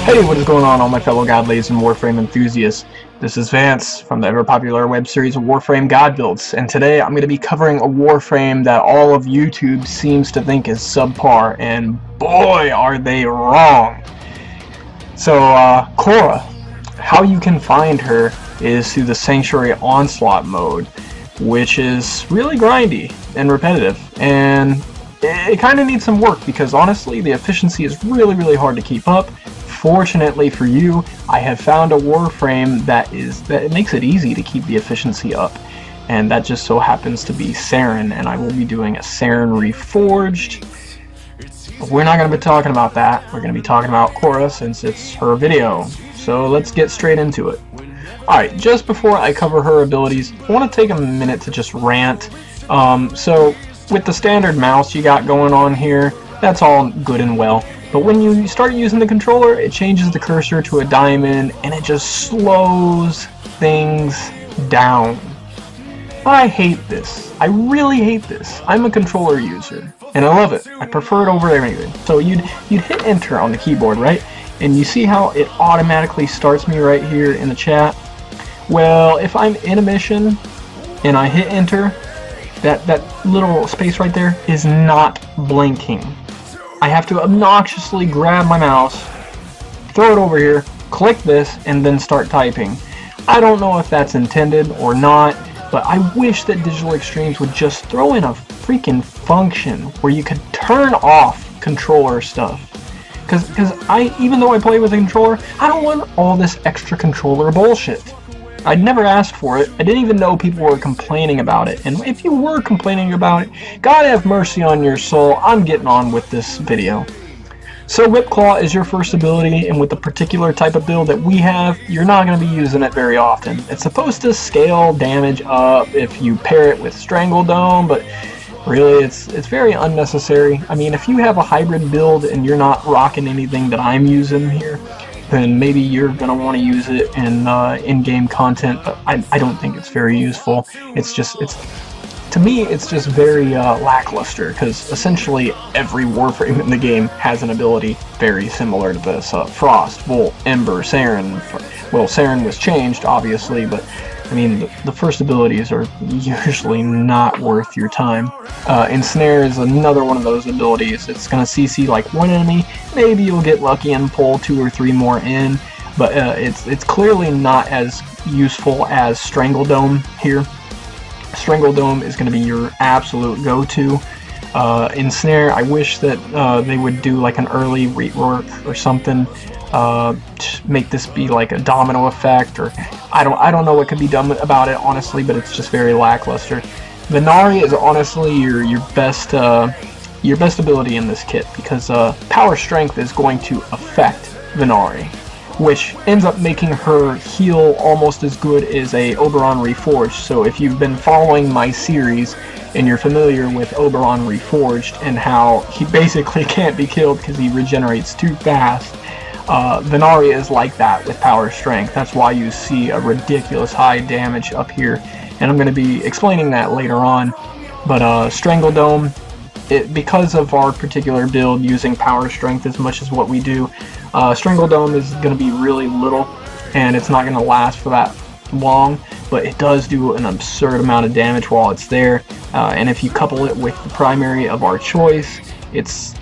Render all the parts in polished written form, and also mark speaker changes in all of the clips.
Speaker 1: Hey, what is going on, all my fellow godladies and Warframe enthusiasts? This is Vance from the ever-popular web series Warframe God Builds, and today I'm going to be covering a Warframe that all of YouTube seems to think is subpar, and boy, are they wrong! So, Khora, how you can find her is through the Sanctuary Onslaught mode, which is really grindy and repetitive, and it kind of needs some work because honestly, the efficiency is really hard to keep up. Fortunately for you, I have found a Warframe that makes it easy to keep the efficiency up, and that just so happens to be Saren, and I will be doing a Saren Reforged. But we're not going to be talking about that. We're going to be talking about Khora since it's her video. So let's get straight into it. Alright, just before I cover her abilities, I want to take a minute to just rant. So with the standard mouse you got going on here, that's all good and well. But when you start using the controller, it changes the cursor to a diamond, and it just slows things down. I hate this. I really hate this. I'm a controller user, and I love it. I prefer it over everything. So you'd hit enter on the keyboard, right? And you see how it automatically starts me right here in the chat? Well, if I'm in a mission, and I hit enter, that little space right there is not blinking. I have to obnoxiously grab my mouse, throw it over here, click this, and then start typing. I don't know if that's intended or not, but I wish that Digital Extremes would just throw in a freaking function where you could turn off controller stuff. Because even though I play with a controller, I don't want all this extra controller bullshit. I'd never asked for it. I didn't even know people were complaining about it. And if you were complaining about it, God have mercy on your soul. I'm getting on with this video. So Whip Claw is your first ability, and with the particular type of build that we have, you're not going to be using it very often. It's supposed to scale damage up if you pair it with Strangle Dome, but really it's very unnecessary. I mean, if you have a hybrid build and you're not rocking anything that I'm using here, then maybe you're going to want to use it in in-game content, but I don't think it's very useful. To me, it's just very lackluster, because essentially every Warframe in the game has an ability very similar to this. Frost, Volt, Ember, Saren. Well, Saren was changed, obviously, but I mean, the first abilities are usually not worth your time. Ensnare is another one of those abilities. It's going to CC like one enemy. Maybe you'll get lucky and pull 2 or 3 more in, but it's clearly not as useful as Strangle Dome here. Strangle Dome is going to be your absolute go-to. Ensnare, I wish that they would do like an early rework or something. Make this be like a domino effect, or I don't know what could be done about it, honestly, but it's just very lackluster. Venari is honestly your best ability in this kit, because Power Strength is going to affect Venari, which ends up making her heal almost as good as a Oberon Reforged. So if you've been following my series and you're familiar with Oberon Reforged and how he basically can't be killed because he regenerates too fast, Venari is like that with Power Strength. That's why you see a ridiculous high damage up here, and I'm going to be explaining that later on. But Strangle Dome, because of our particular build using Power Strength as much as what we do, Strangle Dome is going to be really little, and it's not going to last for that long, but it does do an absurd amount of damage while it's there. And if you couple it with the primary of our choice, it's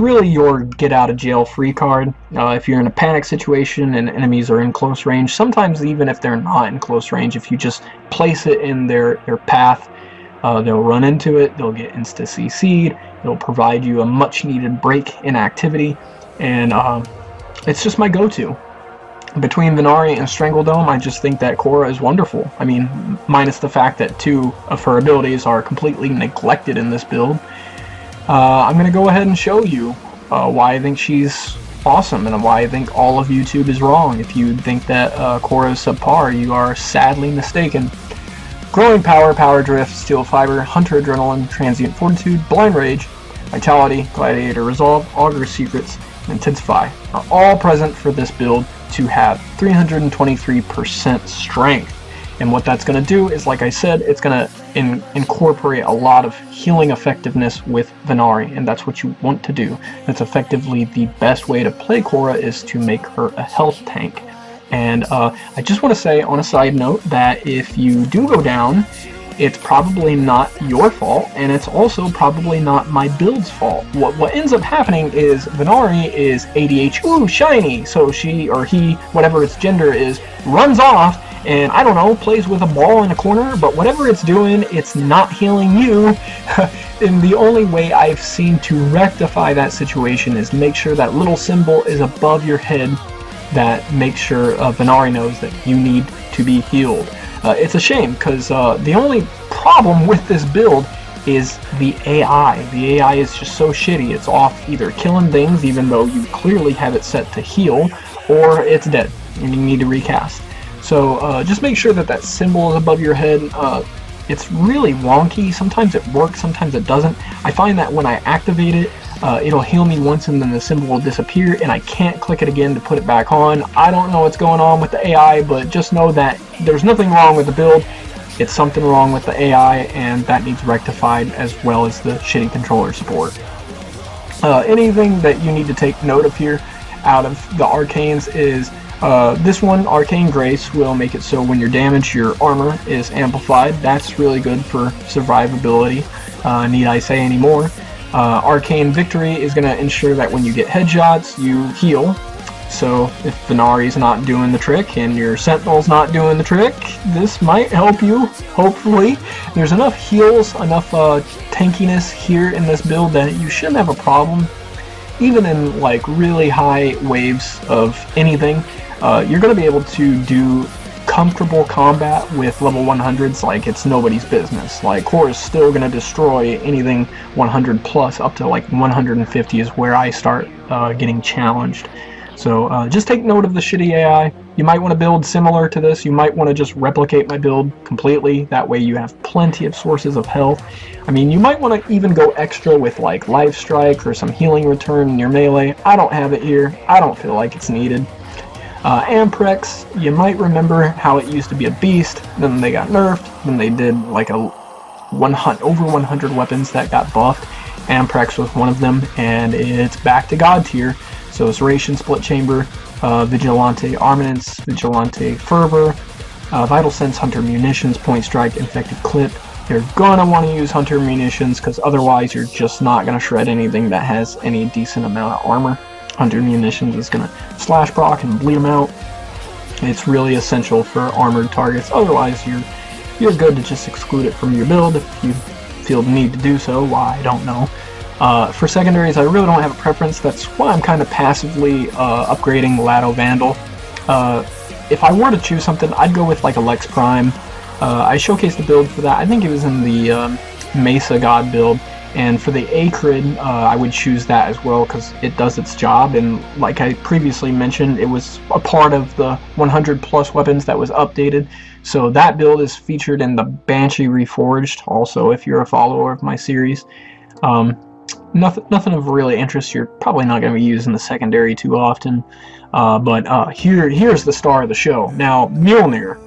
Speaker 1: really your get out of jail free card. If you're in a panic situation and enemies are in close range, sometimes even if they're not in close range, if you just place it in their path, they'll run into it, they'll get insta-CC'd, it'll provide you a much needed break in activity, and it's just my go-to. Between Venari and Strangle Dome, I just think that Khora is wonderful. I mean, minus the fact that 2 of her abilities are completely neglected in this build. I'm going to go ahead and show you why I think she's awesome, and why I think all of YouTube is wrong. If you think that Khora is subpar, you are sadly mistaken. Growing Power, Power Drift, Steel Fiber, Hunter Adrenaline, Transient Fortitude, Blind Rage, Vitality, Gladiator Resolve, Augur Secrets, and Intensify are all present for this build to have 323% strength. And what that's going to do is, like I said, it's going to incorporate a lot of healing effectiveness with Venari, and that's what you want to do. That's effectively the best way to play Khora, is to make her a health tank. And I just want to say on a side note that if you do go down, it's probably not your fault, and it's also probably not my build's fault. What ends up happening is Venari is ADH, ooh, shiny, so she or he, whatever its gender is, runs off, and I don't know, plays with a ball in a corner, but whatever it's doing, it's not healing you. And the only way I've seen to rectify that situation is make sure that little symbol is above your head that makes sure Venari knows that you need to be healed. It's a shame, because the only problem with this build is the AI. The AI is just so shitty. It's off either killing things, even though you clearly have it set to heal, or it's dead, and you need to recast. So just make sure that that symbol is above your head. It's really wonky. Sometimes it works, sometimes it doesn't. I find that when I activate it, it'll heal me once and then the symbol will disappear, and I can't click it again to put it back on. I don't know what's going on with the AI, but just know that there's nothing wrong with the build. It's something wrong with the AI, and that needs rectified, as well as the shitty controller support. Anything that you need to take note of here out of the Arcanes is this one, Arcane Grace, will make it so when you're damaged, your armor is amplified. That's really good for survivability. Need I say any more? Arcane Victory is going to ensure that when you get headshots, you heal. So if Venari's not doing the trick and your Sentinel's not doing the trick, this might help you, hopefully. There's enough heals, enough tankiness here in this build that you shouldn't have a problem. Even in like really high waves of anything, you're going to be able to do comfortable combat with level 100s like it's nobody's business. Like, Khora is still going to destroy anything 100 plus. Up to like 150 is where I start getting challenged. So just take note of the shitty AI. You might want to build similar to this. You might want to just replicate my build completely. That way you have plenty of sources of health. I mean, you might want to even go extra with like Life Strike or some healing return in your melee. I don't have it here. I don't feel like it's needed. Amprex, you might remember how it used to be a beast, then they got nerfed, then they did like over 100 weapons that got buffed. Amprex was one of them, and it's back to God tier. So Serration, Split Chamber, Vigilante Armaments, Vigilante Fervor, Vital Sense, Hunter Munitions, Point Strike, Infected Clip. You're gonna want to use Hunter Munitions, because otherwise you're just not gonna shred anything that has any decent amount of armor. Hunter Munitions is gonna slash proc and bleed them out. It's really essential for armored targets. Otherwise you're good to just exclude it from your build if you feel the need to do so. Why, I don't know. For secondaries, I really don't have a preference. That's why I'm kind of passively upgrading Lado Vandal. If I were to choose something, I'd go with like a Lex Prime. I showcased the build for that. I think it was in the Mesa God build. And for the Acrid, I would choose that as well, because it does its job. And like I previously mentioned, it was a part of the 100 plus weapons that was updated. So that build is featured in the Banshee Reforged, also if you're a follower of my series. Nothing of really interest. You're probably not going to be using the secondary too often. But here's the star of the show. Now, Mjolnir.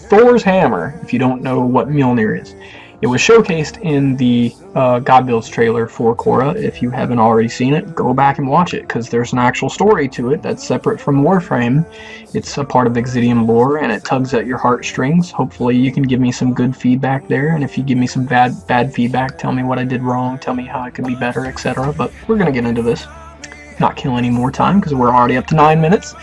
Speaker 1: Thor's hammer, if you don't know what Mjolnir is. It was showcased in the God Builds trailer for Khora. If you haven't already seen it, go back and watch it, because there's an actual story to it that's separate from Warframe. It's a part of Exitium lore, and it tugs at your heartstrings. Hopefully you can give me some good feedback there, and if you give me some bad feedback, tell me what I did wrong, tell me how I could be better, etc. But we're going to get into this. Not kill any more time, because we're already up to 9 minutes.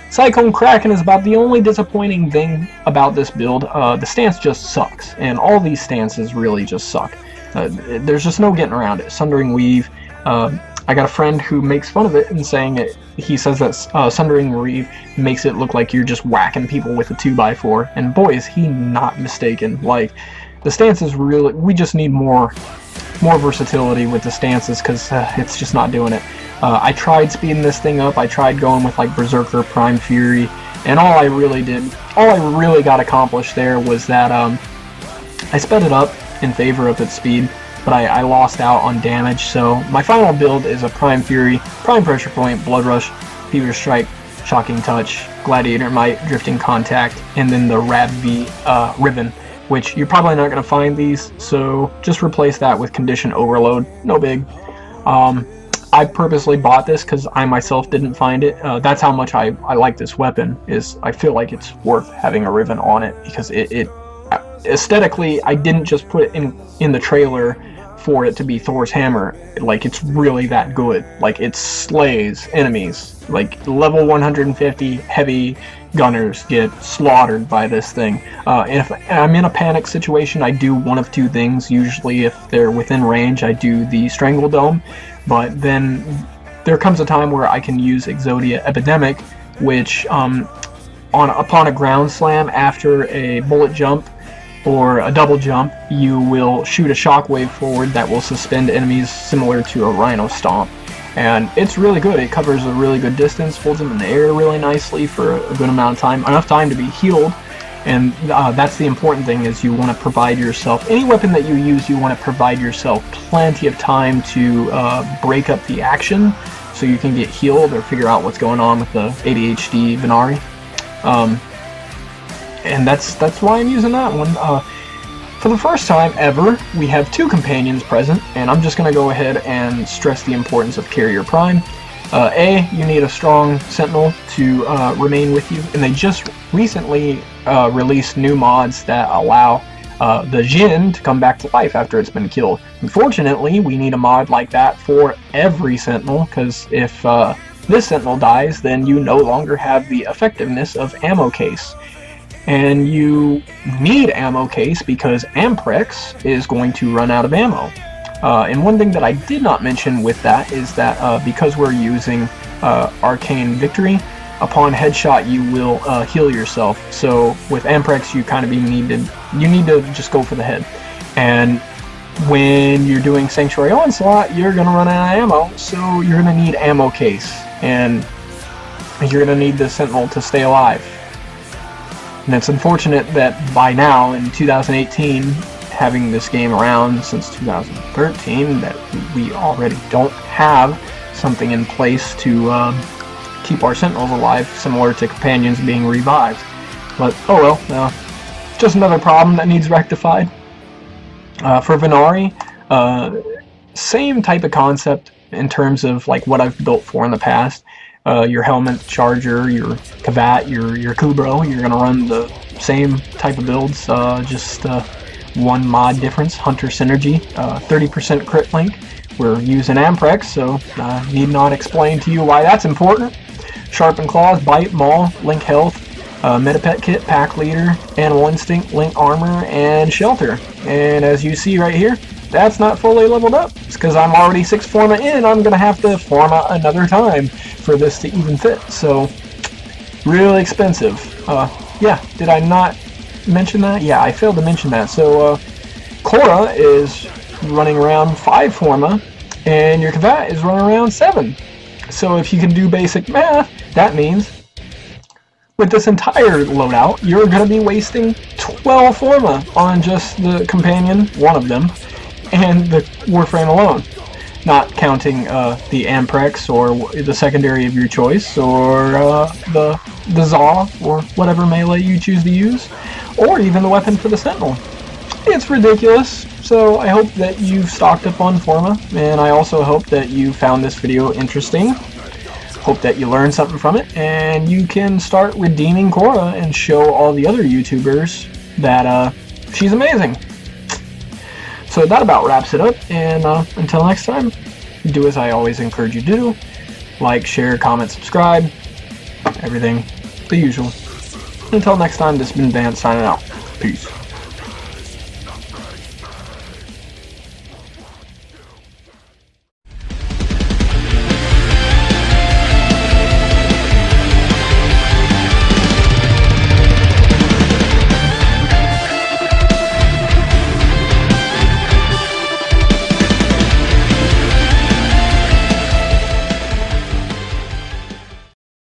Speaker 1: Cyclone Kraken is about the only disappointing thing about this build. The stance just sucks, and all these stances really just suck. There's just no getting around it. Sundering Weave, I got a friend who makes fun of it and saying it. He says that Sundering Weave makes it look like you're just whacking people with a 2x4, and boy is he not mistaken. Like, the stances really, we just need more versatility with the stances, because it's just not doing it. I tried speeding this thing up. I tried going with like Berserker, Prime Fury, and all I really got accomplished there was that I sped it up in favor of its speed, but I lost out on damage. So my final build is a Prime Fury, Prime Pressure Point, Blood Rush, Fever Strike, Shocking Touch, Gladiator Might, Drifting Contact, and then the Rab V Ribbon, which you're probably not going to find these, so just replace that with Condition Overload. No big. I purposely bought this because I myself didn't find it. That's how much I like this weapon, is I feel like it's worth having a ribbon on it, because it aesthetically, I didn't just put it in the trailer for it to be Thor's hammer. Like, it's really that good. Like, it slays enemies. Like, level 150 heavy gunners get slaughtered by this thing. If I'm in a panic situation, I do one of two things. Usually, if they're within range, I do the Strangle Dome. But then there comes a time where I can use Exodia Epidemic, which upon a ground slam after a bullet jump or a double jump, you will shoot a shockwave forward that will suspend enemies similar to a Rhino Stomp. And it's really good. It covers a really good distance, holds them in the air really nicely for a good amount of time, enough time to be healed. And that's the important thing, is you want to provide yourself, any weapon that you use, you want to provide yourself plenty of time to break up the action so you can get healed or figure out what's going on with the ADHD Venari. And that's why I'm using that one. For the first time ever, we have two companions present, and I'm just going to go ahead and stress the importance of Carrier Prime. You need a strong Sentinel to remain with you, and they just recently released new mods that allow the Jinn to come back to life after it's been killed. Unfortunately, we need a mod like that for every Sentinel, because if this Sentinel dies, then you no longer have the effectiveness of Ammo Case. And you need Ammo Case because Amprex is going to run out of ammo. And one thing that I did not mention with that is that because we're using Arcane Victory, upon headshot you will heal yourself. So with Amprex you kind of need to just go for the head. And when you're doing Sanctuary Onslaught, you're going to run out of ammo, so you're going to need Ammo Case. And you're going to need the Sentinel to stay alive. And it's unfortunate that by now, in 2018, having this game around since 2013, that we already don't have something in place to keep our Sentinels alive, similar to Companions being revived. But, oh well, just another problem that needs rectified. For Venari, same type of concept in terms of like what I've built for in the past. Your Helmet Charger, your Kavat, your Kubro, you're going to run the same type of builds, just one mod difference, Hunter Synergy, 30% crit link. We're using Amprex, so need not explain to you why that's important. Sharpen Claws, Bite, Maul, Link Health, Metapet Kit, Pack Leader, Animal Instinct, Link Armor, and Shelter. And as you see right here, that's not fully leveled up. It's because I'm already 6 Forma in, I'm going to have to Forma another time for this to even fit. So, really expensive. Yeah, did I not mention that? Yeah, I failed to mention that. So, Khora is running around 5 Forma, and your Kavat is running around 7. So if you can do basic math, that means with this entire loadout, you're going to be wasting 12 Forma on just the Companion, one of them, and the Warframe alone. Not counting the Amprex or the secondary of your choice, or the Zaw, or whatever melee you choose to use, or even the weapon for the Sentinel. It's ridiculous, so I hope that you've stocked up on Forma, and I also hope that you found this video interesting. Hope that you learned something from it, and you can start redeeming Khora and show all the other YouTubers that she's amazing. So that about wraps it up, and until next time, do as I always encourage you to do. Like, share, comment, subscribe, everything, the usual. Until next time, this has been Dan signing out. Peace.